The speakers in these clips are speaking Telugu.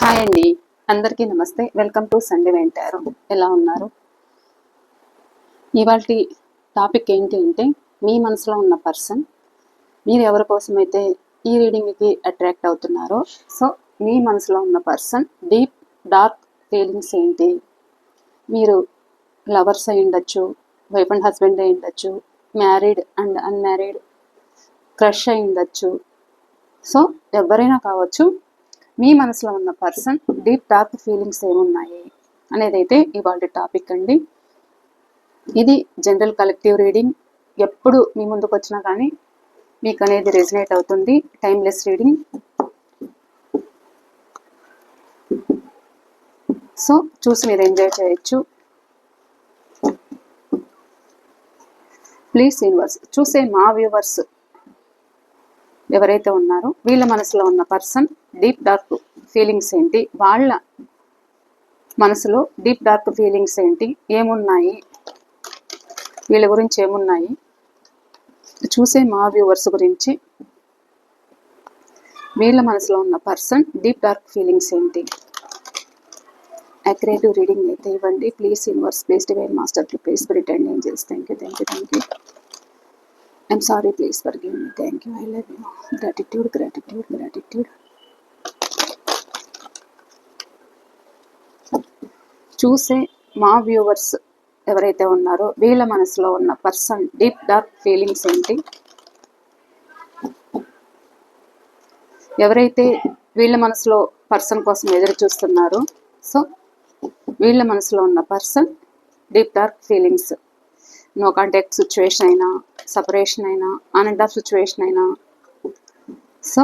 హాయ్ అండి, అందరికీ నమస్తే. వెల్కమ్ టు సండే వెంటారు. ఎలా ఉన్నారు? ఇవాళ టాపిక్ ఏంటి అంటే, మీ మనసులో ఉన్న పర్సన్ మీరు ఎవరి కోసమైతే ఈ రీడింగ్కి అట్రాక్ట్ అవుతున్నారో, సో మీ మనసులో ఉన్న పర్సన్ డీప్ డార్క్ ఫీలింగ్స్ ఏంటి? మీరు లవర్స్ అయి ఉండొచ్చు, వైఫ్ అండ్ హస్బెండ్ అయి ఉండొచ్చు, మ్యారీడ్ అండ్ అన్మ్యారీడ్, క్రష్ అయి ఉండొచ్చు. సో ఎవరైనా కావచ్చు. మీ మనసులో ఉన్న పర్సన్ డీప్ డార్క్ ఫీలింగ్స్ ఏమున్నాయి అనేది అయితే ఇవాళ టాపిక్ అండి. ఇది జనరల్ కలెక్టివ్ రీడింగ్. ఎప్పుడు మీ ముందుకు వచ్చినా కానీ మీకు అనేది రెజినేట్ అవుతుంది. Timeless reading. సో చూసి మీరు ఎంజాయ్ చేయొచ్చు. ప్లీజ్ యూనివర్స్, చూసే మా వ్యూవర్స్ ఎవరైతే ఉన్నారో వీళ్ళ మనసులో ఉన్న పర్సన్ డీప్ డార్క్ ఫీలింగ్స్ ఏంటి, వాళ్ళ మనసులో డీప్ డార్క్ ఫీలింగ్స్ ఏంటి, ఏమున్నాయి, వీళ్ళ గురించి ఏమున్నాయి, చూసే మా వ్యూవర్స్ గురించి వీళ్ళ మనసులో ఉన్న పర్సన్ డీప్ డార్క్ ఫీలింగ్స్ ఏంటి. అక్యురేటివ్ రీడింగ్ అయితే ఇవ్వండి please universe. Please divine master, please spirit and angels. Thank you, thank you, thank you. I'm sorry, please forgive me. Thank you, I love you. Gratitude, gratitude, gratitude. చూసే మా వ్యూవర్స్ ఎవరైతే ఉన్నారో వీళ్ళ మనసులో ఉన్న పర్సన్ డీప్ డార్క్ ఫీలింగ్స్ ఏంటి, ఎవరైతే వీళ్ళ మనసులో పర్సన్ కోసం ఎదురు చూస్తున్నారో, సో వీళ్ళ మనసులో ఉన్న person deep dark feelings. No contact situation అయినా, సపరేషన్ అయినా, ఆన్ అండ్ ఆఫ్ సిచ్యువేషన్ అయినా, సో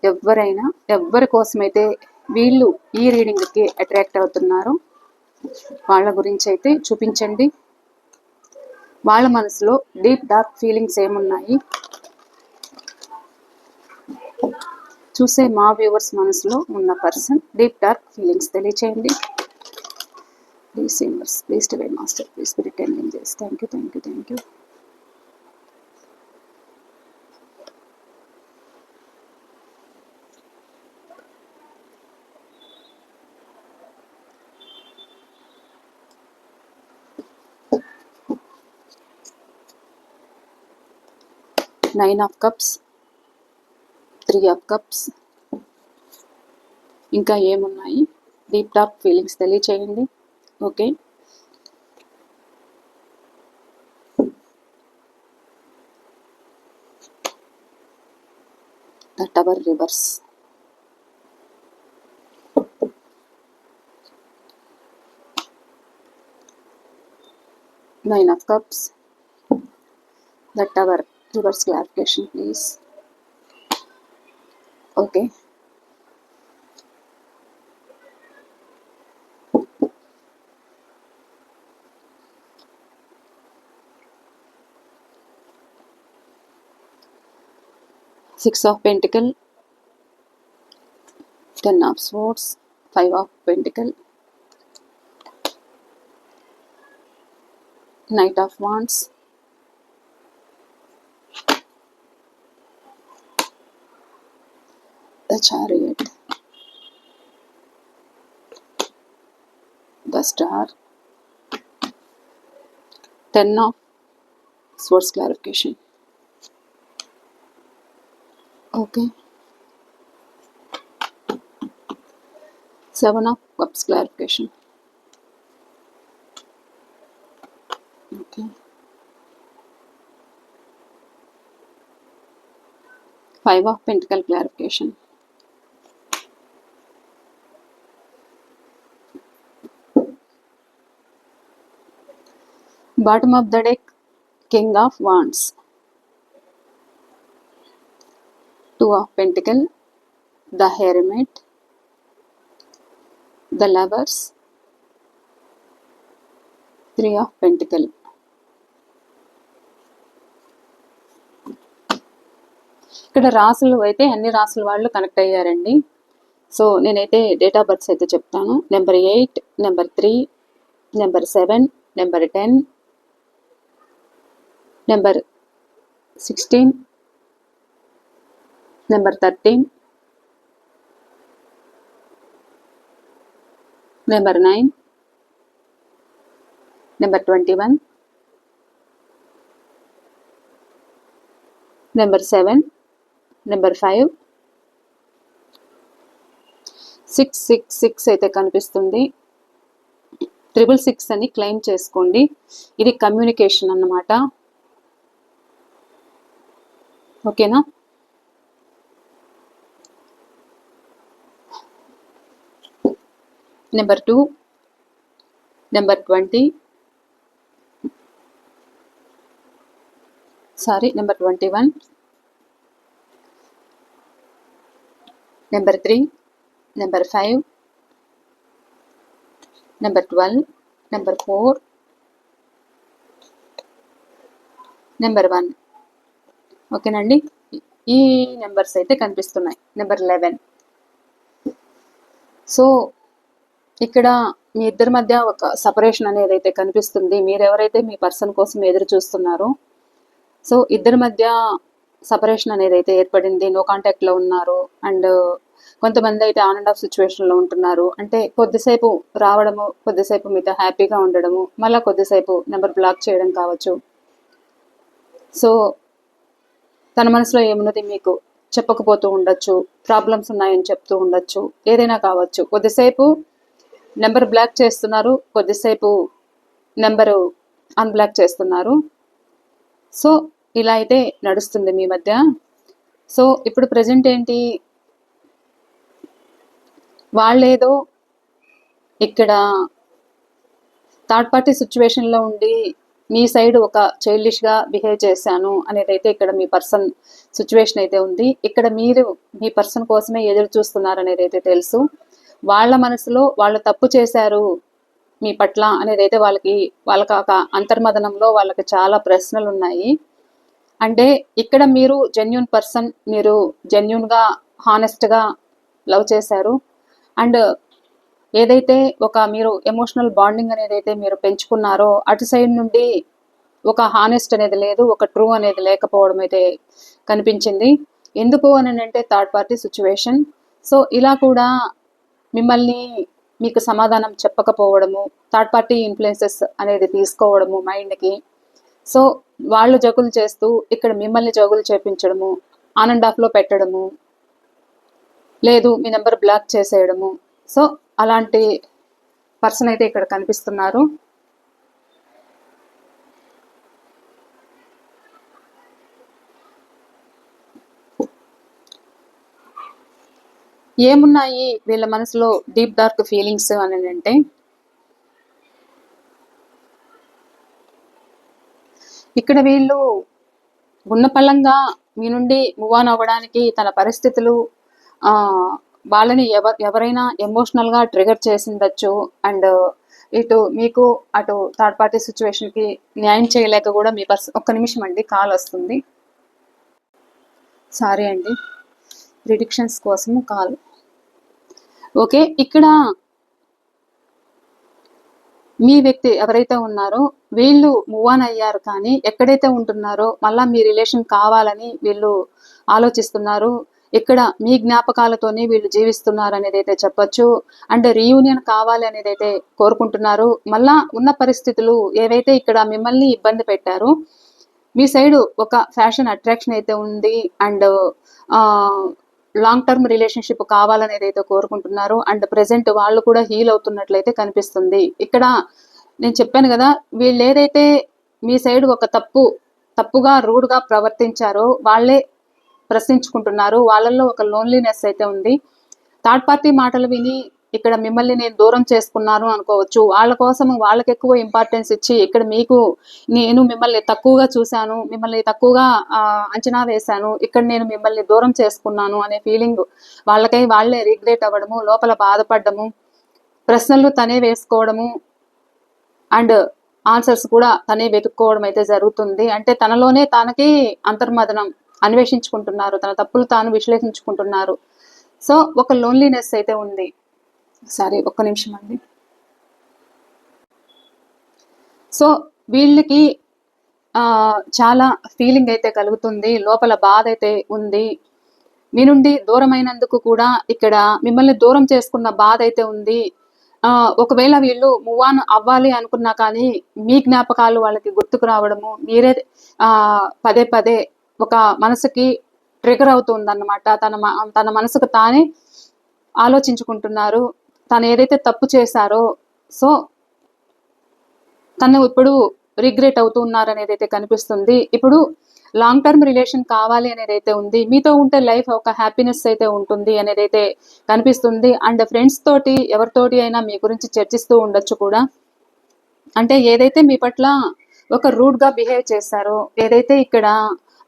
ఎవరైనా ఎవరి కోసమైతే వీళ్ళు ఈ రీడింగ్కి అట్రాక్ట్ అవుతున్నారో వాళ్ళ గురించి అయితే చూపించండి. వాళ్ళ మనసులో డీప్ డార్క్ ఫీలింగ్స్ ఏమున్నాయి, చూసే మా వ్యూవర్స్ మనసులో ఉన్న పర్సన్ డీప్ డార్క్ ఫీలింగ్స్ తెలియచేయండి. Please universe, please divine master, please spirit and angels. Thank you, thank you, thank you. Nine of cups, 3 of cups. ఇంకా ఏమున్నాయి? డీప్ డార్క్ ఫీలింగ్స్ తెలియచేయండి. Okay, the tower reverse. Nine of cups, the tower reverse. Clarification please. Okay, Six of Pentacle, 10 of Swords, 5 of Pentacle, Knight of Wands, the Chariot, the Star, 10 of Swords. Clarification. Okay, 7 of Cups. Clarification. Okay, 5 of Pentacle. Clarification. Bottom of the deck, King of Wands, 2 of Pentacle, the Hermit, the Lovers, 3 of Pentacle. ఇక్కడ రాసులు అయితే అన్ని రాసుల వాళ్ళు కనెక్ట్ అయ్యారండి. సో నేనైతే డేట్ ఆఫ్ బర్త్స్ అయితే చెప్తాను. Number 8, number 3, number 7, number 10, number 16, number 13, number 9, number 21, number 7, number 5, 666 అయితే కనిపిస్తుంది. 666 అని క్లెయిమ్ చేసుకోండి. ఇది కమ్యూనికేషన్ అన్నమాట. ఓకేనా? Number 2, number 20, number 21, number 3, number 5, number 12, number 4, number 1. ఓకేనండి, ఈ నెంబర్స్ అయితే కనిపిస్తున్నాయి. నెంబర్ 11. సో ఇక్కడ మీ ఇద్దరి మధ్య ఒక సపరేషన్ అనేది అయితే కనిపిస్తుంది. మీరు ఎవరైతే మీ పర్సన్ కోసం ఎదురు చూస్తున్నారో, సో ఇద్దరి మధ్య సపరేషన్ అనేది అయితే ఏర్పడింది. నో కాంటాక్ట్లో ఉన్నారు. అండ్ కొంతమంది అయితే ఆన్ అండ్ ఆఫ్ సిచ్యువేషన్లో ఉంటున్నారు. అంటే కొద్దిసేపు రావడము, కొద్దిసేపు మీతో హ్యాపీగా ఉండడము, మళ్ళీ కొద్దిసేపు నెంబర్ బ్లాక్ చేయడం కావచ్చు. సో తన మనసులో ఏమున్నది మీకు చెప్పకపోతూ ఉండొచ్చు, ప్రాబ్లమ్స్ ఉన్నాయని చెప్తూ ఉండొచ్చు, ఏదైనా కావచ్చు. కొద్దిసేపు నెంబర్ బ్లాక్ చేస్తున్నారు, కొద్దిసేపు నెంబరు అన్బ్లాక్ చేస్తున్నారు. సో ఇలా అయితే నడుస్తుంది మీ మధ్య. సో ఇప్పుడు ప్రజెంట్ ఏంటి, వాళ్ళేదో ఇక్కడ థర్డ్ పార్టీ సిచ్యువేషన్లో ఉండి మీ సైడ్ ఒక చైల్డిష్గా బిహేవ్ చేశాను అనేది అయితే ఇక్కడ మీ పర్సన్ సిచ్యువేషన్ అయితే ఉంది. ఇక్కడ మీరు మీ పర్సన్ కోసమే ఎదురు చూస్తున్నారు అనేది అయితే తెలుసు. వాళ్ళ మనసులో వాళ్ళు తప్పు చేశారు మీ పట్ల అనేది అయితే వాళ్ళకి ఒక అంతర్మదనంలో వాళ్ళకి చాలా ప్రశ్నలు ఉన్నాయి. అంటే ఇక్కడ మీరు జెన్యూన్ పర్సన్, మీరు జెన్యూన్గా హానెస్ట్గా లవ్ చేశారు. అండ్ ఏదైతే ఒక మీరు ఎమోషనల్ బాండింగ్ అనేది అయితే మీరు పెంచుకున్నారో, అటు సైడ్ నుండి ఒక హానెస్ట్ అనేది లేదు, ఒక ట్రూ అనేది లేకపోవడం అయితే కనిపించింది. ఎందుకు అని అంటే థర్డ్ పార్టీ సిచ్యువేషన్. సో ఇలా కూడా మిమ్మల్ని మీకు సమాధానం చెప్పకపోవడము, థర్డ్ పార్టీ ఇన్ఫ్లుయెన్సెస్ అనేది తీసుకోవడము మైండ్కి. సో వాళ్ళు జగులు చేస్తూ ఇక్కడ మిమ్మల్ని జగులు చేపించడము, ఆన్ అండ్ ఆఫ్లో పెట్టడము, లేదు మీ నెంబర్ బ్లాక్ చేసేయడము. సో అలాంటి పర్సన్ అయితే ఇక్కడ కనిపిస్తున్నారు. ఏమున్నాయి వీళ్ళ మనసులో డీప్ డార్క్ ఫీలింగ్స్ అని అంటే, ఇక్కడ వీళ్ళు ఉన్న పళ్ళంగా మీ నుండి మూవ్ ఆన్ అవ్వడానికి తన పరిస్థితులు వాళ్ళని ఎవరైనా ఎమోషనల్గా ట్రిగర్ చేసిండొచ్చు. అండ్ ఇటు మీకు అటు థర్డ్ పార్టీ సిచ్యువేషన్కి న్యాయం చేయలేక కూడా మీ ఒక్క నిమిషం అండి, కాల్ వస్తుంది. సారీ అండి, ప్రిడిక్షన్స్ కోసము కాల్. ఓకే, ఇక్కడ మీ వ్యక్తి ఎవరైతే ఉన్నారో వీళ్ళు మూవ్ ఆన్ అయ్యారు, కానీ ఎక్కడైతే ఉంటున్నారో మళ్ళీ మీ రిలేషన్ కావాలని వీళ్ళు ఆలోచిస్తున్నారు. ఇక్కడ మీ జ్ఞాపకాలతోనే వీళ్ళు జీవిస్తున్నారు అనేది అయితే చెప్పొచ్చు. అండ్ రీయూనియన్ కావాలి అనేది అయితే కోరుకుంటున్నారు. మళ్ళా ఉన్న పరిస్థితులు ఏవైతే ఇక్కడ మిమ్మల్ని ఇబ్బంది పెట్టారో, మీ సైడ్ ఒక ఫ్యాషన్ అట్రాక్షన్ అయితే ఉంది. అండ్ లాంగ్ టర్మ్ రిలేషన్షిప్ కావాలనేది అయితే కోరుకుంటున్నారు. అండ్ ప్రెసెంట్ వాళ్ళు కూడా హీల్ అవుతున్నట్లయితే కనిపిస్తుంది. ఇక్కడ నేను చెప్పాను కదా, వీళ్ళు ఏదైతే మీ సైడ్ ఒక తప్పుగా రూడ్గా ప్రవర్తించారో వాళ్ళే ప్రశ్నించుకుంటున్నారు. వాళ్ళల్లో ఒక లోన్లీనెస్ అయితే ఉంది. థర్డ్ పార్టీ మాటలు విని ఇక్కడ మిమ్మల్ని నేను దూరం చేసుకున్నాను అనుకోవచ్చు. వాళ్ళ కోసం వాళ్ళకి ఎక్కువ ఇంపార్టెన్స్ ఇచ్చి ఇక్కడ మీకు నేను మిమ్మల్ని తక్కువగా చూశాను, మిమ్మల్ని తక్కువగా అంచనా వేశాను, ఇక్కడ నేను మిమ్మల్ని దూరం చేసుకున్నాను అనే ఫీలింగ్ వాళ్ళకై వాళ్ళే రిగ్రెట్ అవ్వడము, లోపల బాధపడము, ప్రశ్నలు తనే వేసుకోవడము అండ్ ఆన్సర్స్ కూడా తనే వెతుక్కోవడం అయితే జరుగుతుంది. అంటే తనలోనే తనకి అంతర్మదనం అన్వేషించుకుంటున్నారు, తన తప్పులు తాను విశ్లేషించుకుంటున్నారు. సో ఒక లోన్లీనెస్ అయితే ఉంది. సారీ, ఒక్క నిమిషం అండి. సో వీళ్ళకి చాలా ఫీలింగ్ అయితే కలుగుతుంది, లోపల బాధ అయితే ఉంది. మీ నుండి దూరమైనందుకు కూడా ఇక్కడ మిమ్మల్ని దూరం చేసుకున్న బాధ అయితే ఉంది. ఒకవేళ వీళ్ళు మూవ్ ఆన్ అవ్వాలి అనుకున్నా కానీ మీ జ్ఞాపకాలు వాళ్ళకి గుర్తుకు రావడము, మీరే పదే పదే ఒక మనసుకి ట్రిగర్ అవుతుందన్నమాట. తన మనసుకు తానే ఆలోచించుకుంటున్నారు తను ఏదైతే తప్పు చేశారో. సో తను ఇప్పుడు రిగ్రెట్ అవుతున్నారు అనేది అయితే కనిపిస్తుంది. ఇప్పుడు లాంగ్ టర్మ్ రిలేషన్ కావాలి అనేది అయితే ఉంది. మీతో ఉంటే లైఫ్ ఒక హ్యాపీనెస్ అయితే ఉంటుంది అనేది అయితే కనిపిస్తుంది. అండ్ ఫ్రెండ్స్ తోటి ఎవరితోటి అయినా మీ గురించి చర్చిస్తూ ఉండొచ్చు కూడా. అంటే ఏదైతే మీ పట్ల ఒక రూడ్ గా బిహేవ్ చేశారో, ఏదైతే ఇక్కడ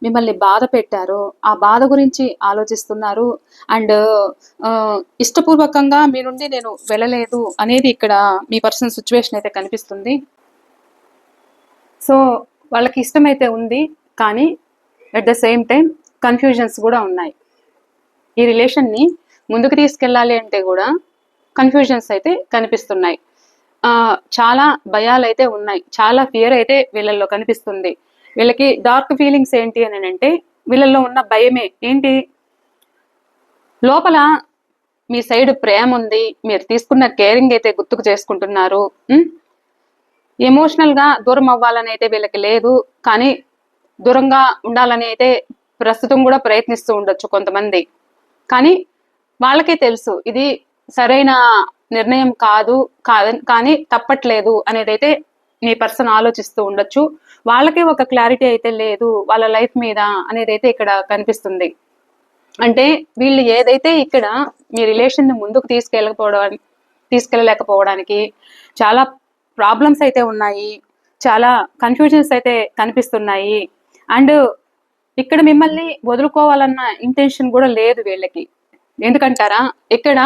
మిమ్మల్ని బాధ పెట్టారో ఆ బాధ గురించి ఆలోచిస్తున్నారు. అండ్ ఇష్టపూర్వకంగా మీ నుండి నేను వెళ్ళలేదు అనేది ఇక్కడ మీ పర్సనల్ సిచ్యువేషన్ అయితే కనిపిస్తుంది. సో వాళ్ళకి ఇష్టమైతే ఉంది, కానీ at the same time confusions కూడా ఉన్నాయి. ఈ రిలేషన్ని ముందుకు తీసుకెళ్ళాలి అంటే కూడా కన్ఫ్యూజన్స్ అయితే కనిపిస్తున్నాయి. చాలా భయాలు అయితే ఉన్నాయి, చాలా ఫియర్ అయితే వీళ్ళల్లో కనిపిస్తుంది. వీళ్ళకి డార్క్ ఫీలింగ్స్ ఏంటి అని అంటే, వీళ్ళల్లో ఉన్న భయమే ఏంటి, లోపల మీ సైడ్ ప్రేమ ఉంది, మీరు తీసుకున్న కేరింగ్ అయితే గుర్తుకు చేసుకుంటున్నారు. ఎమోషనల్ గా దూరం అవ్వాలని అయితే వీళ్ళకి లేదు, కానీ దూరంగా ఉండాలని అయితే ప్రస్తుతం కూడా ప్రయత్నిస్తూ ఉండొచ్చు కొంతమంది. కానీ వాళ్ళకే తెలుసు ఇది సరైన నిర్ణయం కాదు, కానీ తప్పట్లేదు అనేది అయితే మీ పర్సన్ ఆలోచిస్తూ ఉండొచ్చు. వాళ్ళకే ఒక క్లారిటీ అయితే లేదు వాళ్ళ లైఫ్ మీద అనేది అయితే ఇక్కడ కనిపిస్తుంది. అంటే వీళ్ళు ఏదైతే ఇక్కడ మీ రిలేషన్ ని ముందుకు తీసుకెళ్ళలేకపోవడానికి చాలా ప్రాబ్లమ్స్ అయితే ఉన్నాయి, చాలా కన్ఫ్యూజన్స్ అయితే కనిపిస్తున్నాయి. అండ్ ఇక్కడ మిమ్మల్ని వదులుకోవాలన్న ఇంటెన్షన్ కూడా లేదు వీళ్ళకి. ఎందుకంటారా, ఇక్కడ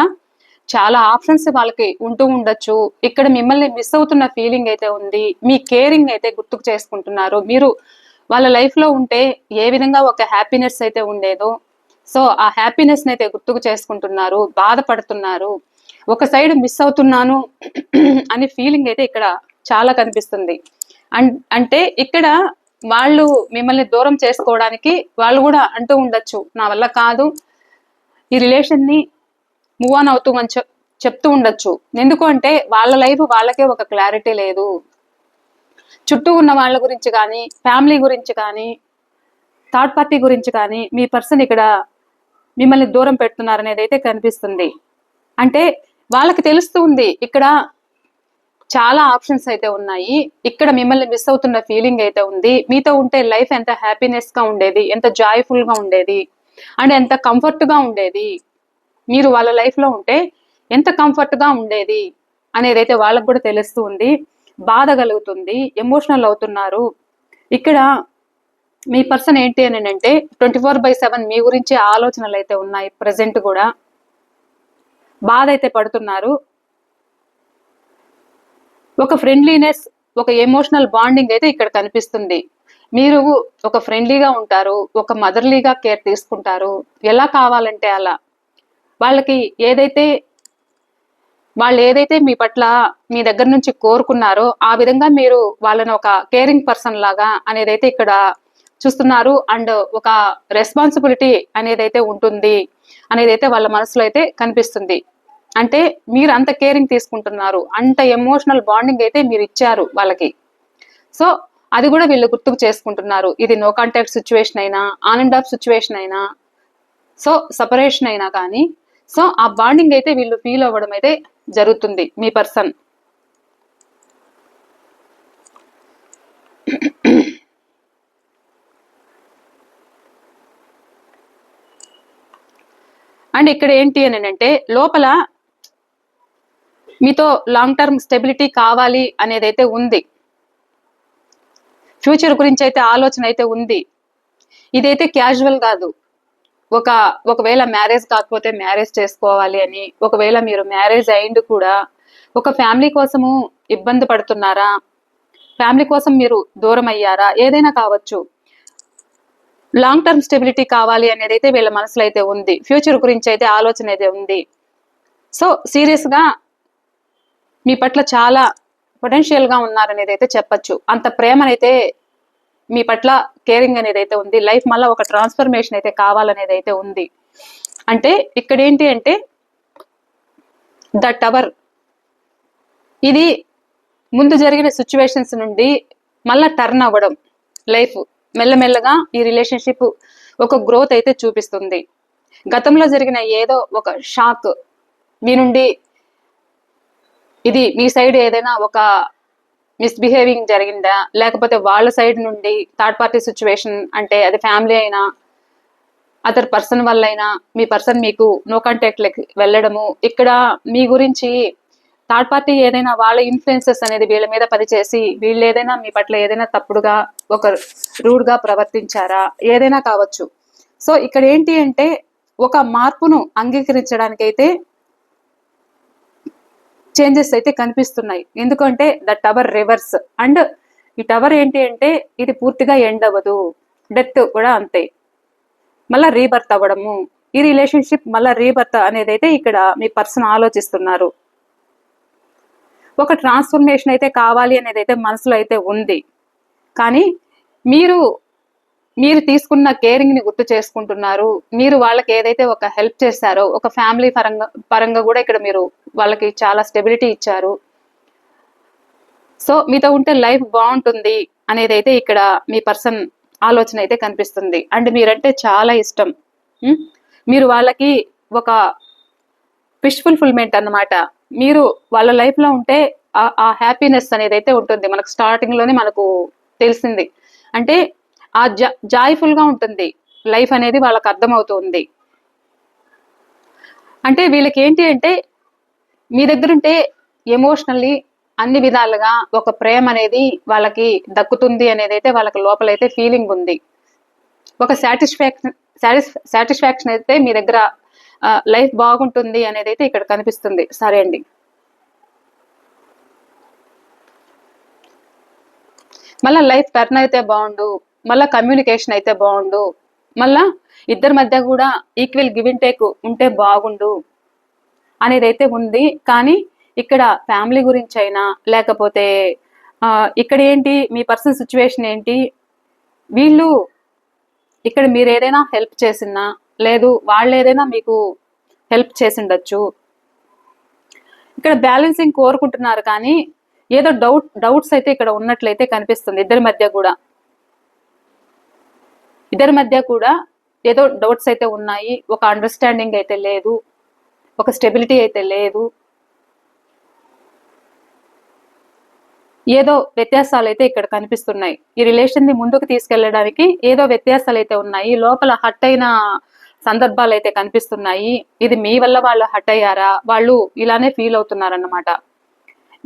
చాలా ఆప్షన్స్ వాళ్ళకి ఉంటూ ఉండొచ్చు. ఇక్కడ మిమ్మల్ని మిస్ అవుతున్న ఫీలింగ్ అయితే ఉంది, మీ కేరింగ్ అయితే గుర్తుకు చేసుకుంటున్నారు. మీరు వాళ్ళ లైఫ్ లో ఉంటే ఏ విధంగా ఒక హ్యాపీనెస్ అయితే ఉండేదో, సో ఆ హ్యాపీనెస్ అయితే గుర్తుకు చేసుకుంటున్నారు, బాధపడుతున్నారు. ఒక సైడ్ మిస్ అవుతున్నాను అనే ఫీలింగ్ అయితే ఇక్కడ చాలా కనిపిస్తుంది. అంటే ఇక్కడ వాళ్ళు మిమ్మల్ని దూరం చేసుకోవడానికి వాళ్ళు కూడా అంటూ ఉండొచ్చు, నా వల్ల కాదు, ఈ రిలేషన్ ని మూవ్ ఆన్ అవుతూ అని చెప్తూ ఉండొచ్చు. ఎందుకు అంటే వాళ్ళ లైఫ్ వాళ్ళకే ఒక క్లారిటీ లేదు. చుట్టూ ఉన్న వాళ్ళ గురించి కానీ, ఫ్యామిలీ గురించి కానీ, థర్డ్ పార్టీ గురించి కానీ మీ పర్సన్ ఇక్కడ మిమ్మల్ని దూరం పెడుతున్నారు అనేది అయితే కనిపిస్తుంది. అంటే వాళ్ళకి తెలుస్తుంది ఇక్కడ చాలా ఆప్షన్స్ అయితే ఉన్నాయి, ఇక్కడ మిమ్మల్ని మిస్ అవుతున్న ఫీలింగ్ అయితే ఉంది. మీతో ఉంటే లైఫ్ ఎంత హ్యాపీనెస్ గా ఉండేది, ఎంత జాయ్ఫుల్ గా ఉండేది, అండ్ ఎంత కంఫర్ట్ గా ఉండేది, మీరు వాళ్ళ లైఫ్ లో ఉంటే ఎంత కంఫర్ట్ గా ఉండేది అనేది అయితే వాళ్ళకు కూడా తెలుస్తూ ఉంది. బాధ కలుగుతుంది, ఎమోషనల్ అవుతున్నారు. ఇక్కడ మీ పర్సన్ ఏంటి అని అంటే 24/7 మీ గురించి ఆలోచనలు అయితే ఉన్నాయి. ప్రజెంట్ కూడా బాధ అయితే పడుతున్నారు. ఒక ఫ్రెండ్లీనెస్, ఒక ఎమోషనల్ బాండింగ్ అయితే ఇక్కడ కనిపిస్తుంది. మీరు ఒక ఫ్రెండ్లీగా ఉంటారు, ఒక మదర్లీగా కేర్ తీసుకుంటారు, ఎలా కావాలంటే అలా. వాళ్ళకి వాళ్ళు ఏదైతే మీ పట్ల మీ దగ్గర నుంచి కోరుకున్నారో ఆ విధంగా మీరు వాళ్ళని ఒక కేరింగ్ పర్సన్ లాగా అనేది అయితే ఇక్కడ చూస్తున్నారు. అండ్ ఒక రెస్పాన్సిబిలిటీ అనేది అయితే ఉంటుంది అనేది అయితే వాళ్ళ మనసులో అయితే కనిపిస్తుంది. అంటే మీరు అంత కేరింగ్ తీసుకుంటున్నారు, అంత ఎమోషనల్ బాండింగ్ అయితే మీరు ఇచ్చారు వాళ్ళకి. సో అది కూడా వీళ్ళు గుర్తుకు చేసుకుంటున్నారు. ఇది నో కాంటాక్ట్ సిచ్యువేషన్ అయినా, ఆన్ అండ్ ఆఫ్ సిచ్యువేషన్ అయినా, సో సపరేషన్ అయినా కానీ, సో ఆ బాండింగ్ అయితే వీళ్ళు ఫీల్ అవ్వడం అయితే జరుగుతుంది మీ పర్సన్. అండ్ ఇక్కడ ఏంటి అని అంటే, లోపల మీతో లాంగ్ టర్మ్ స్టెబిలిటీ కావాలి అనేది అయితే ఉంది, ఫ్యూచర్ గురించి అయితే ఆలోచన అయితే ఉంది. ఇదైతే క్యాజువల్ కాదు. ఒకవేళ మ్యారేజ్ కాకపోతే మ్యారేజ్ చేసుకోవాలి అని, ఒకవేళ మీరు మ్యారేజ్ అయింది కూడా ఒక ఫ్యామిలీ కోసము ఇబ్బంది పడుతున్నారా, ఫ్యామిలీ కోసం మీరు దూరం అయ్యారా, ఏదైనా కావచ్చు, లాంగ్ టర్మ్ స్టెబిలిటీ కావాలి అనేది అయితే వీళ్ళ మనసులో అయితే ఉంది. ఫ్యూచర్ గురించి అయితే ఆలోచన అయితే ఉంది. సో సీరియస్ గా మీ పట్ల చాలా పొటెన్షియల్ గా ఉన్నారనేది అయితే చెప్పచ్చు. అంత ప్రేమనైతే మీ పట్ల కేరింగ్ అనేది అయితే ఉంది. లైఫ్ మళ్ళీ ఒక ట్రాన్స్ఫర్మేషన్ అయితే కావాలనేది అయితే ఉంది. అంటే ఇక్కడ ఏంటి అంటే ద టవర్, ఇది ముందు జరిగిన సిచ్యువేషన్స్ నుండి మళ్ళా టర్న్ అవ్వడం, లైఫ్ మెల్లమెల్లగా ఈ రిలేషన్షిప్ ఒక గ్రోత్ అయితే చూపిస్తుంది. గతంలో జరిగిన ఏదో ఒక షాక్ మీ నుండి, ఇది మీ సైడ్ ఏదైనా ఒక మిస్బిహేవింగ్ జరిగిందా, లేకపోతే వాళ్ళ సైడ్ నుండి థర్డ్ పార్టీ సిచ్యువేషన్, అంటే అది ఫ్యామిలీ అయినా అదర్ పర్సన్ వల్ల అయినా మీ పర్సన్ మీకు నో కాంటాక్ట్లకి వెళ్ళడము, ఇక్కడ మీ గురించి థర్డ్ పార్టీ ఏదైనా వాళ్ళ ఇన్ఫ్లుయెన్సెస్ అనేది వీళ్ళ మీద పనిచేసి వీళ్ళు ఏదైనా మీ పట్ల ఏదైనా తప్పుడుగా ఒక రూడ్గా ప్రవర్తించారా, ఏదైనా కావచ్చు. సో ఇక్కడ ఏంటి అంటే ఒక మార్పును అంగీకరించడానికి అయితే చేంజెస్ అయితే కనిపిస్తున్నాయి. ఎందుకంటే ద టవర్ రివర్స్, అండ్ ఈ టవర్ ఏంటి అంటే ఇది పూర్తిగా ఎండ్ అవ్వదు, డెత్ కూడా అంతే, మళ్ళీ రీబర్త్ అవ్వడము, ఈ రిలేషన్షిప్ మళ్ళీ రీబర్త్ అనేది అయితే ఇక్కడ మీ పర్సన్ ఆలోచిస్తున్నారు. ఒక ట్రాన్స్ఫర్మేషన్ అయితే కావాలి అనేది అయితే మనసులో అయితే ఉంది. కానీ మీరు తీసుకున్న కేరింగ్ ని గుర్తు చేసుకుంటున్నారు. మీరు వాళ్ళకి ఏదైతే ఒక హెల్ప్ చేశారో, ఒక ఫ్యామిలీ పరంగా కూడా ఇక్కడ మీరు వాళ్ళకి చాలా స్టెబిలిటీ ఇచ్చారు. సో మీతో ఉంటే లైఫ్ బాగుంటుంది అనేది అయితే ఇక్కడ మీ పర్సన్ ఆలోచన అయితే కనిపిస్తుంది. అండ్ మీరంటే చాలా ఇష్టం. మీరు వాళ్ళకి ఒక విష్ ఫుల్ఫిల్మెంట్ అన్నమాట. మీరు వాళ్ళ లైఫ్ లో ఉంటే ఆ హ్యాపీనెస్ అనేది అయితే ఉంటుంది. మనకు స్టార్టింగ్ లోనే మనకు తెలిసింది అంటే ఆ జాయ్ఫుల్ గా ఉంటుంది లైఫ్ అనేది వాళ్ళకి అర్థమవుతుంది. అంటే వీళ్ళకి ఏంటి అంటే మీ దగ్గర ఉంటే ఎమోషనల్లీ అన్ని విధాలుగా ఒక ప్రేమ అనేది వాళ్ళకి దక్కుతుంది అనేది అయితే వాళ్ళకి లోపలైతే ఫీలింగ్ ఉంది. ఒక సాటిస్ఫాక్షన్ అయితే మీ దగ్గర లైఫ్ బాగుంటుంది అనేది అయితే ఇక్కడ కనిపిస్తుంది. సరే అండి, మళ్ళీ లైఫ్ టర్న్ అయితే బాగుండు, మళ్ళా కమ్యూనికేషన్ అయితే బాగుండు, మళ్ళా ఇద్దరి మధ్య కూడా ఈక్వల్ గివ్ అండ్ టేక్ ఉంటే బాగుండు అనేది అయితే ఉంది. కానీ ఇక్కడ ఫ్యామిలీ గురించి అయినా లేకపోతే ఇక్కడ ఏంటి మీ పర్సనల్ సిచ్యువేషన్ ఏంటి, వీళ్ళు ఇక్కడ మీరు ఏదైనా హెల్ప్ చేసినా లేదు వాళ్ళు ఏదైనా మీకు హెల్ప్ చేసిండొచ్చు. ఇక్కడ బ్యాలెన్సింగ్ కోరుకుంటున్నారు కానీ ఏదో డౌట్స్ అయితే ఇక్కడ ఉన్నట్లయితే కనిపిస్తుంది. ఇద్దరి మధ్య కూడా ఏదో డౌట్స్ అయితే ఉన్నాయి. ఒక అండర్స్టాండింగ్ అయితే లేదు, ఒక స్టెబిలిటీ అయితే లేదు, ఏదో వ్యత్యాసాలు అయితే ఇక్కడ కనిపిస్తున్నాయి. ఈ రిలేషన్ ని ముందుకు తీసుకెళ్లడానికి ఏదో వ్యత్యాసాలు అయితే ఉన్నాయి. లోపల హట్ అయిన సందర్భాలు అయితే కనిపిస్తున్నాయి. ఇది మీ వల్ల వాళ్ళు హట్ అయ్యారా, వాళ్ళు ఇలానే ఫీల్ అవుతున్నారన్నమాట.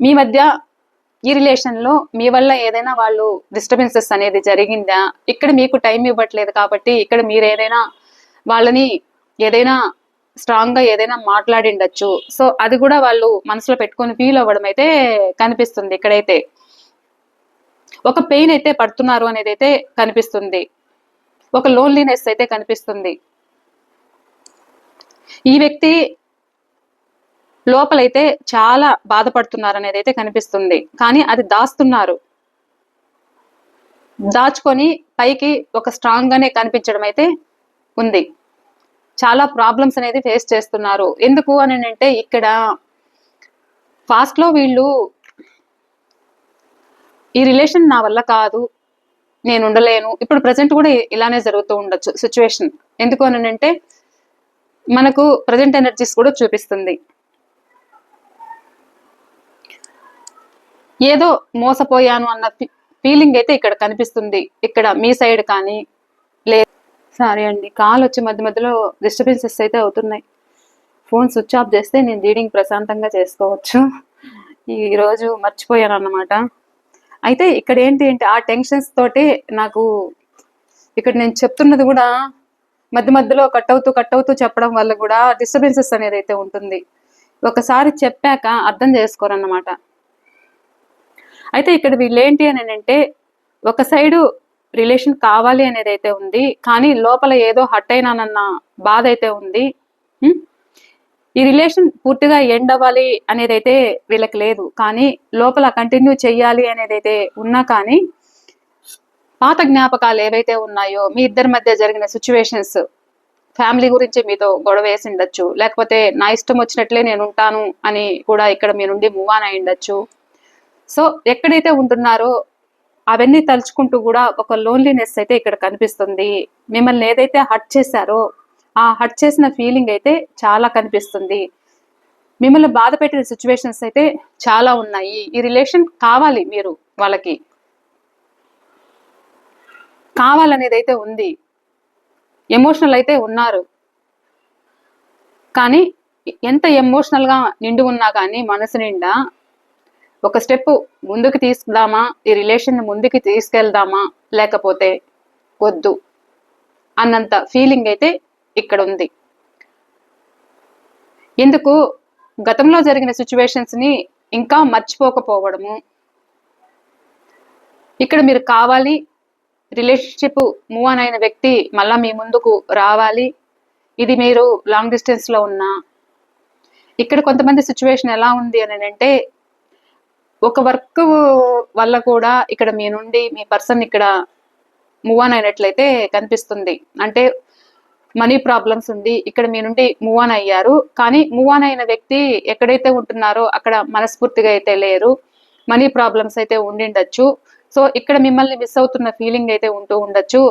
మీ మధ్య ఈ రిలేషన్ లో మీ వల్ల ఏదైనా వాళ్ళు డిస్టర్బెన్సెస్ అనేది జరిగిందా, ఇక్కడ మీకు టైం ఇవ్వట్లేదు కాబట్టి ఇక్కడ మీరు ఏదైనా వాళ్ళని ఏదైనా స్ట్రాంగ్ గా ఏదైనా మాట్లాడిండొచ్చు. సో అది కూడా వాళ్ళు మనసులో పెట్టుకొని ఫీల్ అవ్వడం అయితే కనిపిస్తుంది. ఇక్కడైతే ఒక పెయిన్ అయితే పడుతున్నారు అనేది అయితే కనిపిస్తుంది. ఒక లోన్లీనెస్ అయితే కనిపిస్తుంది. ఈ వ్యక్తి లోపలైతే చాలా బాధపడుతున్నారు అనేది అయితే కనిపిస్తుంది. కానీ అది దాచుకొని పైకి ఒక స్ట్రాంగ్ గానే కనిపించడం అయితే ఉంది. చాలా ప్రాబ్లమ్స్ అనేది ఫేస్ చేస్తున్నారు. ఎందుకు అని అంటే ఇక్కడ ఫాస్ట్ లో వీళ్ళు ఈ రిలేషన్ నా వల్ల కాదు, నేను ఉండలేను, ఇప్పుడు ప్రజెంట్ కూడా ఇలానే జరుగుతూ ఉండొచ్చు సిచ్యువేషన్. ఎందుకు అని అంటే మనకు ప్రజెంట్ ఎనర్జీస్ కూడా చూపిస్తుంది. ఏదో మోసపోయాను అన్న ఫీలింగ్ అయితే ఇక్కడ కనిపిస్తుంది. ఇక్కడ మీ సైడ్ కానీ లేదు. సారీ అండి, కాల్ వచ్చి మధ్యలో డిస్టర్బెన్సెస్ అయితే అవుతున్నాయి. ఫోన్ స్విచ్ ఆఫ్ చేస్తే నేను రీడింగ్ ప్రశాంతంగా చేసుకోవచ్చు. ఈరోజు మర్చిపోయాను అన్నమాట. అయితే ఇక్కడ ఏంటి అంటే ఆ టెన్షన్స్ తోటి నాకు ఇక్కడ నేను చెప్తున్నది కూడా మధ్యలో కట్ అవుతూ చెప్పడం వల్ల కూడా డిస్టర్బెన్సెస్ అనేది అయితే ఉంటుంది. ఒకసారి చెప్పాక అర్థం చేసుకోరన్నమాట. అయితే ఇక్కడ వీళ్ళేంటి అని అంటే ఒక సైడు రిలేషన్ కావాలి అనేది అయితే ఉంది, కానీ లోపల ఏదో హట్ అయినానన్న బాధ అయితే ఉంది. ఈ రిలేషన్ పూర్తిగా ఎండ్ అవ్వాలి అనేది అయితే వీళ్ళకి లేదు, కానీ లోపల కంటిన్యూ చెయ్యాలి అనేది అయితే ఉన్నా కానీ పాత జ్ఞాపకాలు ఏవైతే ఉన్నాయో మీ ఇద్దరి మధ్య జరిగిన సిచ్యువేషన్స్, ఫ్యామిలీ గురించి మీతో గొడవ వేసి ఉండొచ్చు, లేకపోతే నా ఇష్టం వచ్చినట్లే నేను ఉంటాను అని కూడా ఇక్కడ మీ నుండి మూవ్ ఆన్ అయి ఉండొచ్చు. సో ఎక్కడైతే ఉంటున్నారో అవన్నీ తలుచుకుంటూ కూడా ఒక లోన్లీనెస్ అయితే ఇక్కడ కనిపిస్తుంది. మిమ్మల్ని ఏదైతే హర్ట్ చేశారో ఆ హర్ట్ చేసిన ఫీలింగ్ అయితే చాలా కనిపిస్తుంది. మిమ్మల్ని బాధ పెట్టిన సిచ్యువేషన్స్ అయితే చాలా ఉన్నాయి. ఈ రిలేషన్ కావాలి, మీరు వాళ్ళకి కావాలనేది అయితే ఉంది, ఎమోషనల్ అయితే ఉన్నారు. కానీ ఎంత ఎమోషనల్గా నిండి ఉన్నా కానీ మనసు నిండా ఒక స్టెప్ ముందుకు తీసుకుదామా, ఈ రిలేషన్ ముందుకు తీసుకెళ్దామా లేకపోతే వద్దు అన్నంత ఫీలింగ్ అయితే ఇక్కడ ఉంది. ఎందుకు గతంలో జరిగిన సిచ్యువేషన్స్ ని ఇంకా మర్చిపోకపోవడము, ఇక్కడ మీరు కావాలి, రిలేషన్షిప్ మూవ్ ఆన్ అయిన వ్యక్తి మళ్ళా మీ ముందుకు రావాలి. ఇది మీరు లాంగ్ డిస్టెన్స్ లో ఉన్నా, ఇక్కడ కొంతమంది సిచ్యువేషన్ ఎలా ఉంది అని అంటే, ఒక వర్క్ వల్ల కూడా ఇక్కడ మీ నుండి మీ పర్సన్ ఇక్కడ మూవ్ ఆన్ అయినట్లయితే కనిపిస్తుంది. అంటే మనీ ప్రాబ్లమ్స్ ఉంది, ఇక్కడ మీ నుండి మూవ్ ఆన్ అయ్యారు. కానీ మూవ్ ఆన్ అయిన వ్యక్తి ఎక్కడైతే ఉంటున్నారో అక్కడ మనస్ఫూర్తిగా అయితే లేరు, మనీ ప్రాబ్లమ్స్ అయితే ఉండిండొచ్చు. సో ఇక్కడ మిమ్మల్ని మిస్ అవుతున్న ఫీలింగ్ అయితే ఉంటూ ఉండొచ్చు.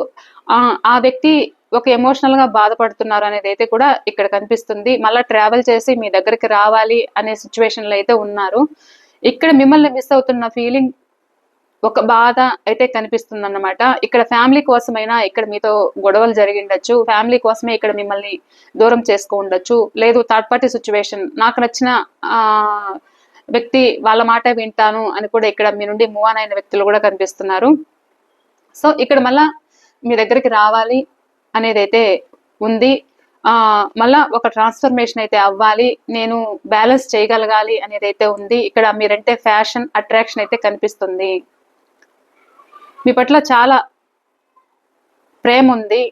ఆ వ్యక్తి ఒక ఎమోషనల్ గా బాధపడుతున్నారు అనేది అయితే కూడా ఇక్కడ కనిపిస్తుంది. మళ్ళీ ట్రావెల్ చేసి మీ దగ్గరికి రావాలి అనే సిచ్యువేషన్లో అయితే ఉన్నారు. ఇక్కడ మిమ్మల్ని మిస్ అవుతున్న ఫీలింగ్, ఒక బాధ అయితే కనిపిస్తుంది అన్నమాట. ఇక్కడ ఫ్యామిలీ కోసమైనా ఇక్కడ మీతో గొడవలు జరిగిండొచ్చు, ఫ్యామిలీ కోసమే ఇక్కడ మిమ్మల్ని దూరం చేసుకో ఉండొచ్చు. లేదు థర్డ్ పార్టీ సిచ్యువేషన్, నాకు నచ్చిన వ్యక్తి వాళ్ళ మాట వింటాను అని కూడా ఇక్కడ మీ నుండి మూవ్ ఆన్ అయిన వ్యక్తులు కూడా కనిపిస్తున్నారు. సో ఇక్కడ మళ్ళా మీ దగ్గరికి రావాలి అనేది అయితే ఉంది. మళ్ళా ఒక ట్రాన్స్ఫర్మేషన్ అయితే అవ్వాలి, నేను బ్యాలెన్స్ చేయగలగాలి అనేది అయితే ఉంది. ఇక్కడ మీరంటే ఫ్యాషన్ అట్రాక్షన్ అయితే కనిపిస్తుంది. మీ పట్ల చాలా ప్రేమ ఉంది,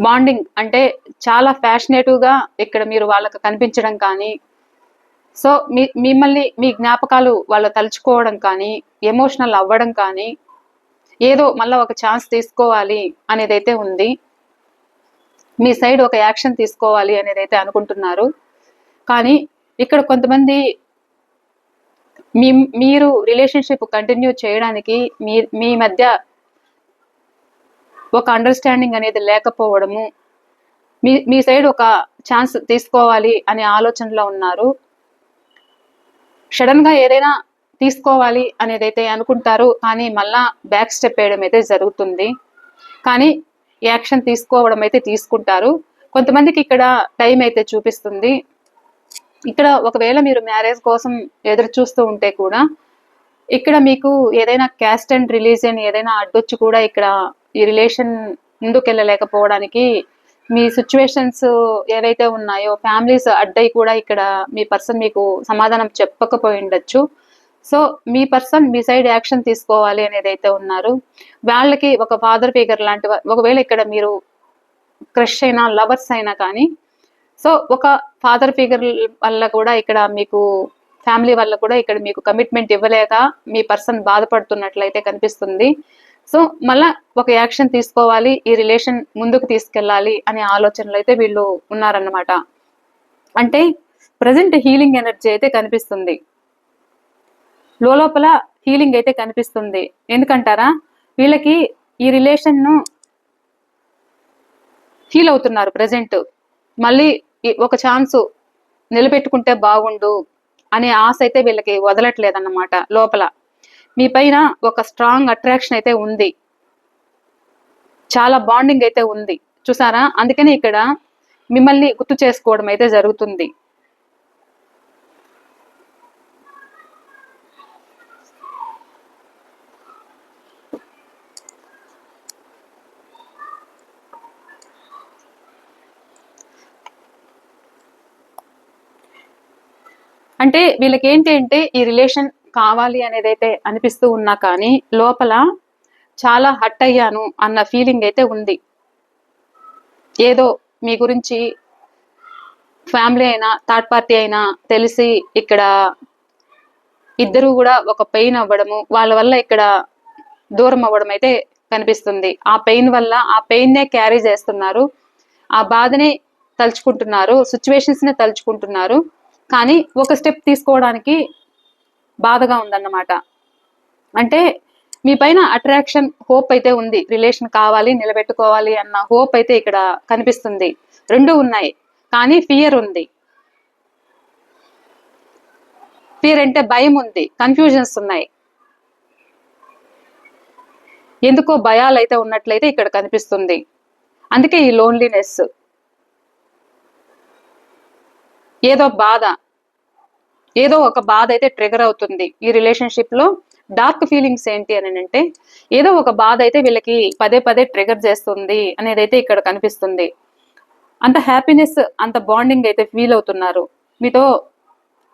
బాండింగ్ అంటే చాలా ఫ్యాషనేటివ్గా ఇక్కడ మీరు వాళ్ళకి కనిపించడం కానీ, సో మిమ్మల్ని మీ జ్ఞాపకాలు వాళ్ళు తలుచుకోవడం కానీ, ఎమోషనల్ అవ్వడం కానీ, ఏదో మళ్ళీ ఒక ఛాన్స్ తీసుకోవాలి అనేది అయితే ఉంది. మీ సైడ్ ఒక యాక్షన్ తీసుకోవాలి అనేది అయితే అనుకుంటున్నారు. కానీ ఇక్కడ కొంతమంది మీరు రిలేషన్షిప్ కంటిన్యూ చేయడానికి మీ మధ్య ఒక అండర్స్టాండింగ్ అనేది లేకపోవడము, మీ సైడ్ ఒక ఛాన్స్ తీసుకోవాలి అనే ఆలోచనలో ఉన్నారు. సడన్ గా ఏదైనా తీసుకోవాలి అనేది అయితే అనుకుంటారు, కానీ మళ్ళా బ్యాక్ స్టెప్ వేయడం అయితే జరుగుతుంది. కానీ యాక్షన్ తీసుకోవడం అయితే తీసుకుంటారు. కొంతమందికి ఇక్కడ టైం అయితే చూపిస్తుంది. ఇక్కడ ఒకవేళ మీరు మ్యారేజ్ కోసం ఎదురు చూస్తూ ఉంటే కూడా ఇక్కడ మీకు ఏదైనా క్యాస్ట్ అండ్ రిలీజియన్ ఏదైనా అడ్డొచ్చి కూడా ఇక్కడ ఈ రిలేషన్ ముందుకెళ్ళలేకపోవడానికి మీ సిచ్యువేషన్స్ ఏవైతే ఉన్నాయో ఫ్యామిలీస్ అడ్డై కూడా ఇక్కడ మీ పర్సన్ మీకు సమాధానం చెప్పకపోయి ఉండొచ్చు. సో మీ పర్సన్ మీ సైడ్ యాక్షన్ తీసుకోవాలి అనేది అయితే ఉన్నారు. వాళ్ళకి ఒక ఫాదర్ ఫిగర్ లాంటి, ఒకవేళ ఇక్కడ మీరు క్రష్ అయినా లవర్స్ అయినా కానీ, సో ఒక ఫాదర్ ఫిగర్ వల్ల కూడా ఇక్కడ మీకు ఫ్యామిలీ వల్ల కూడా ఇక్కడ మీకు కమిట్మెంట్ ఇవ్వలేక మీ పర్సన్ బాధపడుతున్నట్లయితే కనిపిస్తుంది. సో మళ్ళా ఒక యాక్షన్ తీసుకోవాలి, ఈ రిలేషన్ ముందుకు తీసుకెళ్ళాలి అనే ఆలోచనలు అయితే వీళ్ళు ఉన్నారన్నమాట. అంటే ప్రజెంట్ హీలింగ్ ఎనర్జీ అయితే కనిపిస్తుంది, లోపల హీలింగ్ అయితే కనిపిస్తుంది. ఎందుకంటారా, వీళ్ళకి ఈ రిలేషన్ను హీల్ అవుతున్నారు ప్రజెంట్. మళ్ళీ ఒక ఛాన్స్ నిలబెట్టుకుంటే బాగుండు అనే ఆశ అయితే వీళ్ళకి వదలట్లేదన్నమాట. లోపల మీ పైన ఒక స్ట్రాంగ్ అట్రాక్షన్ అయితే ఉంది, చాలా బాండింగ్ అయితే ఉంది, చూసారా? అందుకని ఇక్కడ మిమ్మల్ని గుర్తు చేసుకోవడం అయితే జరుగుతుంది. అంటే వీళ్ళకి ఏంటి అంటే ఈ రిలేషన్ కావాలి అనేది అయితే అనిపిస్తూ ఉన్నా కానీ లోపల చాలా హర్ట్ అయ్యాను అన్న ఫీలింగ్ అయితే ఉంది. ఏదో మీ గురించి ఫ్యామిలీ అయినా థర్డ్ పార్టీ అయినా తెలిసి ఇక్కడ ఇద్దరు కూడా ఒక పెయిన్ అవ్వడము, వాళ్ళ వల్ల ఇక్కడ దూరం అవ్వడం అయితే కనిపిస్తుంది. ఆ పెయిన్ వల్ల ఆ పెయిన్నే క్యారీ చేస్తున్నారు, ఆ బాధని తలుచుకుంటున్నారు, సిచ్యువేషన్స్ని తలుచుకుంటున్నారు. కానీ ఒక స్టెప్ తీసుకోవడానికి బాధగా ఉందన్నమాట. అంటే మీ పైన అట్రాక్షన్, హోప్ అయితే ఉంది. రిలేషన్ కావాలి, నిలబెట్టుకోవాలి అన్న హోప్ అయితే ఇక్కడ కనిపిస్తుంది. రెండు ఉన్నాయి, కానీ ఫియర్ ఉంది. ఫియర్ అంటే భయం ఉంది, కన్ఫ్యూజన్స్ ఉన్నాయి. ఎందుకో భయాలు అయితే ఉన్నట్లయితే ఇక్కడ కనిపిస్తుంది. అందుకే ఈ లోన్లీనెస్, ఏదో బాధ, ఏదో ఒక బాధ అయితే ట్రిగర్ అవుతుంది ఈ రిలేషన్షిప్ లో. డార్క్ ఫీలింగ్స్ ఏంటి అని అంటే, ఏదో ఒక బాధ అయితే వీళ్ళకి పదే పదే ట్రిగర్ చేస్తుంది అనేది అయితే ఇక్కడ కనిపిస్తుంది. అంత హ్యాపీనెస్, అంత బాండింగ్ అయితే ఫీల్ అవుతున్నారు. మీతో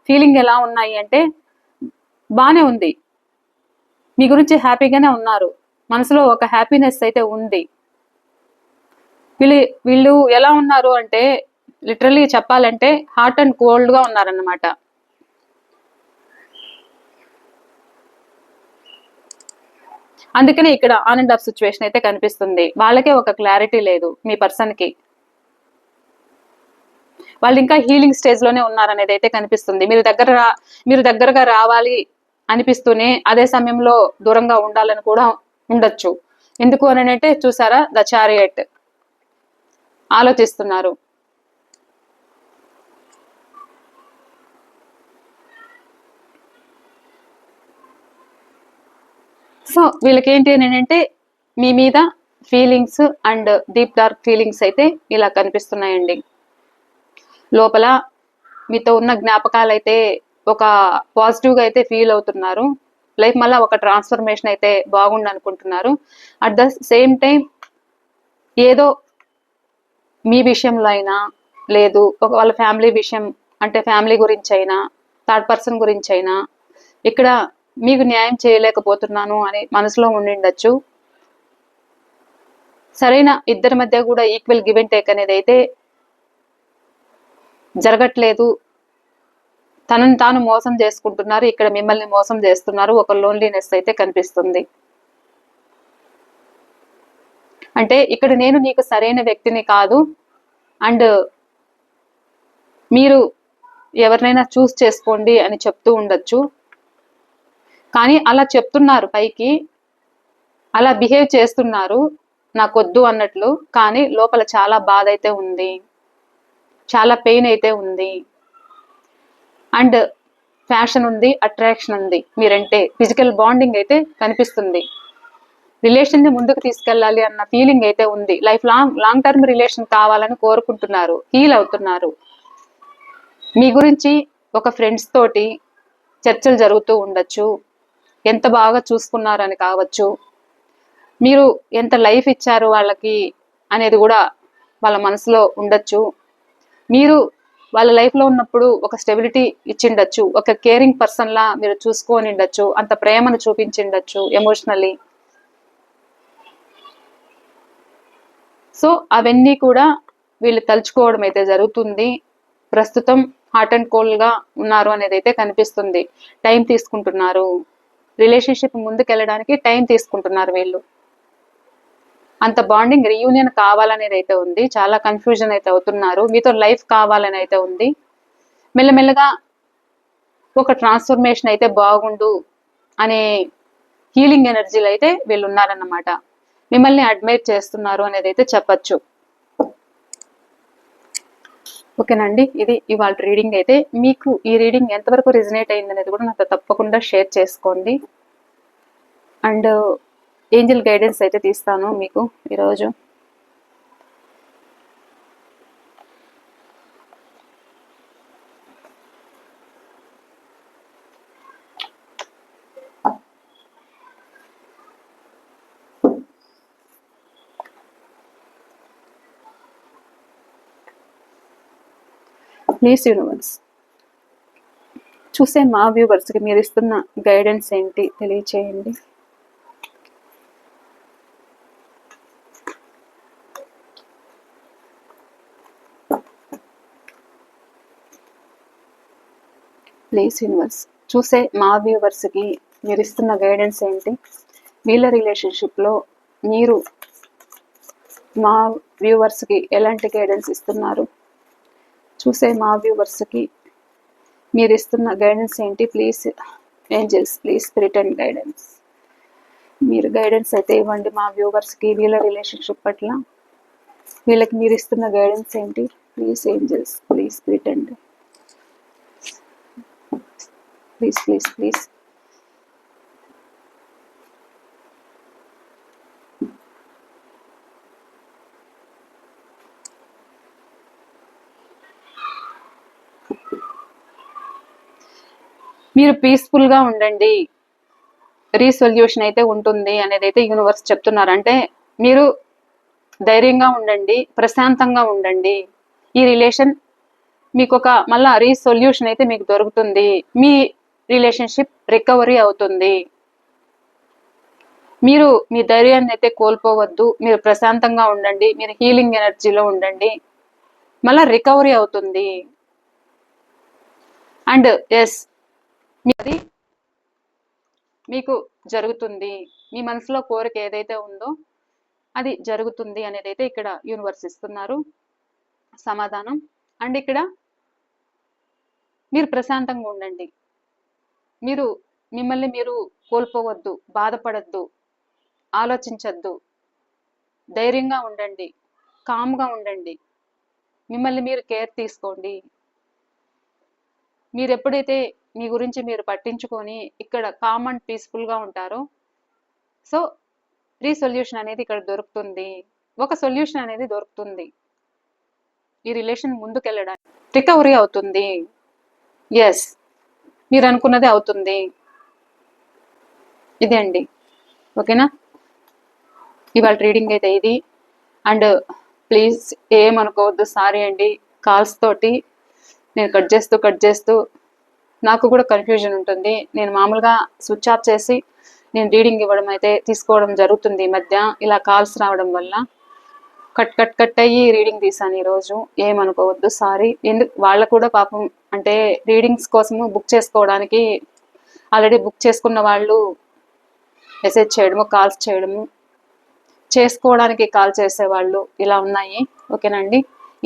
ఫీలింగ్ ఎలా ఉన్నాయి అంటే, బానే ఉంది, మీ గురించి హ్యాపీగానే ఉన్నారు, మనసులో ఒక హ్యాపీనెస్ అయితే ఉంది. వీళ్ళు ఎలా ఉన్నారు అంటే, లిటరల్లీ చెప్పాలంటే హాట్ అండ్ కోల్డ్ గా ఉన్నారన్నమాట. అందుకనే ఇక్కడ ఆన్ అండ్ ఆఫ్ సిచ్యువేషన్ అయితే కనిపిస్తుంది. వాళ్ళకే ఒక క్లారిటీ లేదు మీ పర్సన్ కి. వాళ్ళు ఇంకా హీలింగ్ స్టేజ్ లోనే ఉన్నారనేది అయితే కనిపిస్తుంది. మీరు దగ్గరగా రావాలి అనిపిస్తూనే అదే సమయంలో దూరంగా ఉండాలని కూడా ఉండొచ్చు. ఎందుకు అని అంటే, చూసారా, ద చారియట్, ఆలోచిస్తున్నారు. సో వీళ్ళకి ఏంటి అని అంటే, మీ మీద feelings and deep dark feelings అయితే ఇలా కనిపిస్తున్నాయండి. లోపల మీతో ఉన్న జ్ఞాపకాలు అయితే ఒక పాజిటివ్ గా అయితే ఫీల్ అవుతున్నారు. లైఫ్ మళ్ళీ ఒక ట్రాన్స్ఫర్మేషన్ అయితే బాగుండు అనుకుంటున్నారు. అట్ ద సేమ్ టైం ఏదో మీ విషయంలో అయినా, లేదు ఒక వాళ్ళ ఫ్యామిలీ విషయం, అంటే ఫ్యామిలీ గురించి అయినా, థర్డ్ పర్సన్ గురించి అయినా, ఇక్కడ మీకు న్యాయం చేయలేకపోతున్నాను అని మనసులో ఉండిండొచ్చు. సరైన ఇద్దరి మధ్య కూడా ఈక్వల్ గివ్ అండ్ టేక్ అనేది అయితే జరగట్లేదు. తనని తాను మోసం చేసుకుంటున్నారు, ఇక్కడ మిమ్మల్ని మోసం చేస్తున్నారు. ఒక లోన్లీనెస్ అయితే కనిపిస్తుంది. అంటే ఇక్కడ నేను నీకు సరైన వ్యక్తిని కాదు, అండ్ మీరు ఎవరినైనా చూస్ చేసుకోండి అని చెప్తూ ఉండొచ్చు. కానీ అలా చెప్తున్నారు, పైకి అలా బిహేవ్ చేస్తున్నారు నాకొద్దు అన్నట్లు, కానీ లోపల చాలా బాధ అయితే ఉంది, చాలా పెయిన్ అయితే ఉంది, అండ్ ఫ్యాషన్ ఉంది, అట్రాక్షన్ ఉంది. మీరంటే ఫిజికల్ బాండింగ్ అయితే కనిపిస్తుంది. రిలేషన్ ని ముందుకు తీసుకెళ్ళాలి అన్న ఫీలింగ్ అయితే ఉంది. లైఫ్ లాంగ్ టర్మ్ రిలేషన్ కావాలని కోరుకుంటున్నారు, హీల్ అవుతున్నారు. మీ గురించి ఒక ఫ్రెండ్స్ తోటి చర్చలు జరుగుతూ ఉండొచ్చు. ఎంత బాగా చూసుకున్నారని కావచ్చు, మీరు ఎంత లైఫ్ ఇచ్చారు వాళ్ళకి అనేది కూడా వాళ్ళ మనసులో ఉండొచ్చు. మీరు వాళ్ళ లైఫ్ లో ఉన్నప్పుడు ఒక స్టెబిలిటీ ఇచ్చిండొచ్చు, ఒక కేరింగ్ పర్సన్ లా మీరు చూసుకొని ఉండొచ్చు, అంత ప్రేమను చూపించిండొచ్చు ఎమోషనల్లీ. సో అవన్నీ కూడా వీళ్ళు తలుచుకోవడం అయితే జరుగుతుంది. ప్రస్తుతం హాట్ అండ్ కోల్డ్ గా ఉన్నారు అనేది అయితే కనిపిస్తుంది. టైం తీసుకుంటున్నారు, రిలేషన్షిప్ ముందుకెళ్ళడానికి టైం తీసుకుంటున్నారు వీళ్ళు. అంత బాండింగ్ రీయూనియన్ కావాలనేది అయితే ఉంది. చాలా కన్ఫ్యూజన్ అయితే అవుతున్నారు, మీతో లైఫ్ కావాలని అయితే ఉంది. మెల్లమెల్లగా ఒక ట్రాన్స్ఫర్మేషన్ అయితే బాగుండు అనే హీలింగ్ ఎనర్జీలు అయితే వీళ్ళు ఉన్నారన్నమాట. మిమ్మల్ని అడ్మైర్ చేస్తున్నారు అనేది అయితే చెప్పచ్చు. ఓకేనండి, ఇది ఇవాళ రీడింగ్ అయితే. మీకు ఈ రీడింగ్ ఎంతవరకు రిజనేట్ అయింది అనేది కూడా నాతో తప్పకుండా షేర్ చేసుకోండి. అండ్ ఏంజల్ గైడెన్స్ అయితే తీస్తాను మీకు ఈరోజు. ప్లీజ్ యూనివర్స్, చూసే మా వ్యూవర్స్కి మీరు ఇస్తున్న గైడెన్స్ ఏంటి తెలియచేయండి. ప్లీజ్ యూనివర్స్, చూసే మా వ్యూవర్స్కి మీరు ఇస్తున్న గైడెన్స్ ఏంటి. వీళ్ళ రిలేషన్షిప్లో మీరు మా వ్యూవర్స్కి ఎలాంటి గైడెన్స్ ఇస్తున్నారు. చూసే మా వ్యూవర్స్కి మీరు ఇస్తున్న గైడెన్స్ ఏంటి. Please angels please spirit and guidance. మీరు గైడెన్స్ అయితే ఇవ్వండి మా వ్యూవర్స్కి వీళ్ళ రిలేషన్షిప్ పట్ల. వీళ్ళకి మీరు ఇస్తున్న గైడెన్స్ ఏంటి? Please angels please spirit and please please please. మీరు పీస్ఫుల్గా ఉండండి, రీసొల్యూషన్ అయితే ఉంటుంది అనేది అయితే యూనివర్స్ చెప్తున్నారు. అంటే మీరు ధైర్యంగా ఉండండి, ప్రశాంతంగా ఉండండి. ఈ రిలేషన్ మీకు ఒక మళ్ళా రీసొల్యూషన్ అయితే మీకు దొరుకుతుంది. మీ రిలేషన్షిప్ రికవరీ అవుతుంది. మీరు మీ ధైర్యాన్ని అయితే కోల్పోవద్దు. మీరు ప్రశాంతంగా ఉండండి, మీరు హీలింగ్ ఎనర్జీలో ఉండండి, మళ్ళా రికవరీ అవుతుంది. అండ్ ఎస్, అది మీకు జరుగుతుంది. మీ మనసులో కోరిక ఏదైతే ఉందో అది జరుగుతుంది అనేది అయితే ఇక్కడ యూనివర్స్ ఇస్తున్నారు సమాధానం. అండ్ ఇక్కడ మీరు ప్రశాంతంగా ఉండండి, మీరు మిమ్మల్ని మీరు కోల్పోవద్దు, బాధపడద్దు, ఆలోచించద్దు, ధైర్యంగా ఉండండి, కామ్గా ఉండండి, మిమ్మల్ని మీరు కేర్ తీసుకోండి. మీరు ఎప్పుడైతే మీ గురించి మీరు పట్టించుకొని ఇక్కడ కామ్ అండ్ పీస్ఫుల్గా ఉంటారో, సో రీసొల్యూషన్ అనేది ఇక్కడ దొరుకుతుంది. ఒక సొల్యూషన్ అనేది దొరుకుతుంది. ఈ రిలేషన్ ముందుకెళ్ళడానికి రికవరీ అవుతుంది. ఎస్, మీరు అనుకున్నది అవుతుంది. ఇదే అండి, ఓకేనా? ఇవాళ రీడింగ్ అయితే ఇది. అండ్ ప్లీజ్ ఏమనుకోవద్దు, సారీ అండి. కాల్స్ తోటి నేను కట్ చేస్తూ నాకు కూడా కన్ఫ్యూజన్ ఉంటుంది. నేను మామూలుగా స్విచ్ ఆఫ్ చేసి నేను రీడింగ్ ఇవ్వడం అయితే తీసుకోవడం జరుగుతుంది. ఈ మధ్య ఇలా కాల్స్ రావడం వల్ల కట్ అయ్యి రీడింగ్ తీసాను ఈరోజు. ఏమనుకోవద్దు, సారీ. ఎందుకు వాళ్ళకు కూడా పాపం, అంటే రీడింగ్స్ కోసము బుక్ చేసుకోవడానికి ఆల్రెడీ బుక్ చేసుకున్న వాళ్ళు మెసేజ్ చేయడము, కాల్స్ చేయడము, చేసుకోవడానికి కాల్ చేసేవాళ్ళు ఇలా ఉన్నాయి. ఓకేనండి,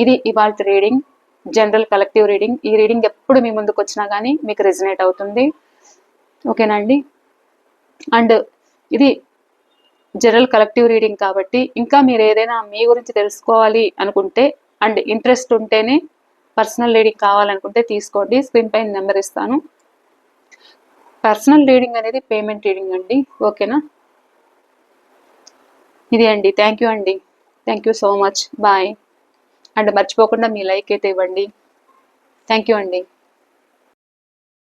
ఇది ఇవాళ రీడింగ్, జనరల్ కలెక్టివ్ రీడింగ్. ఈ రీడింగ్ ఎప్పుడు మీ ముందుకు వచ్చినా కానీ మీకు రెజనేట్ అవుతుంది. ఓకేనండి, అండ్ ఇది జనరల్ కలెక్టివ్ రీడింగ్ కాబట్టి ఇంకా మీరు ఏదైనా మీ గురించి తెలుసుకోవాలి అనుకుంటే అండ్ ఇంట్రెస్ట్ ఉంటేనే, పర్సనల్ రీడింగ్ కావాలనుకుంటే తీసుకోండి. స్క్రీన్ పైన నెంబర్ ఇస్తాను. పర్సనల్ రీడింగ్ అనేది పేమెంట్ రీడింగ్ అండి, ఓకేనా? ఇది అండి. థ్యాంక్ యూ అండి, thank you so much, bye. And మర్చిపోకుండా మీ లైక్ అయితే ఇవ్వండి. థ్యాంక్ యూ అండి.